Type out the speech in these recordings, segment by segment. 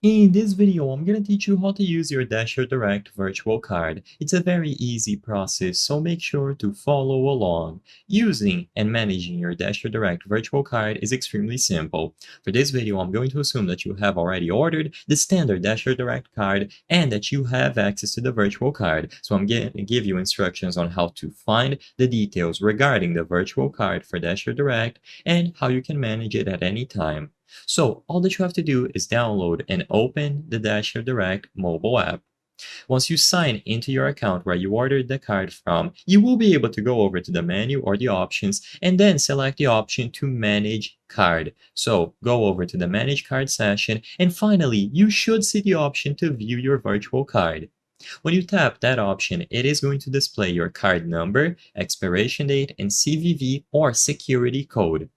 In this video, I'm going to teach you how to use your Dasher Direct virtual card. It's a very easy process, so make sure to follow along. Using and managing your Dasher Direct virtual card is extremely simple. For this video, I'm going to assume that you have already ordered the standard Dasher Direct card and that you have access to the virtual card. So I'm going to give you instructions on how to find the details regarding the virtual card for Dasher Direct and how you can manage it at any time. So all that you have to do is download and open the Dasher Direct mobile app. Once you sign into your account where you ordered the card from, you will be able to go over to the menu or the options and then select the option to manage card. So go over to the manage card session and finally you should see the option to view your virtual card. When you tap that option, it is going to display your card number, expiration date, and CVV or security code.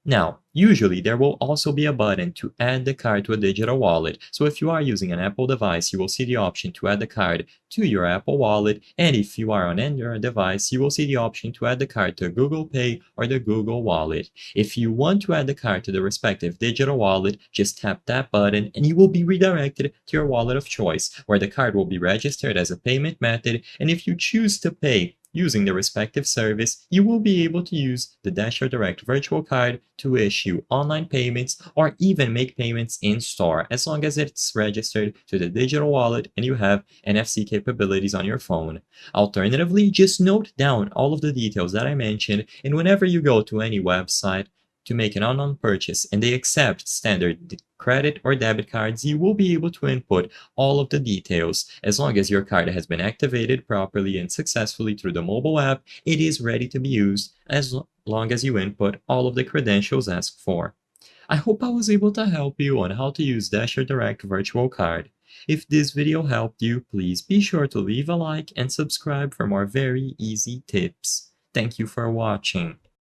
Now, usually there will also be a button to add the card to a digital wallet. So if you are using an Apple device, you will see the option to add the card to your Apple Wallet. And if you are on an Android device, you will see the option to add the card to Google Pay or the Google Wallet. If you want to add the card to the respective digital wallet, just tap that button and you will be redirected to your wallet of choice, where the card will be registered as a payment method. And if you choose to pay using the respective service, you will be able to use the Dasher Direct virtual card to issue online payments or even make payments in store, as long as it's registered to the digital wallet and you have NFC capabilities on your phone. Alternatively, just note down all of the details that I mentioned, and whenever you go to any website to make an online purchase and they accept standard credit or debit cards, you will be able to input all of the details. As long as your card has been activated properly and successfully through the mobile app, it is ready to be used as long as you input all of the credentials asked for. I hope I was able to help you on how to use Dasher Direct virtual card. If this video helped you, please be sure to leave a like and subscribe for more very easy tips. Thank you for watching.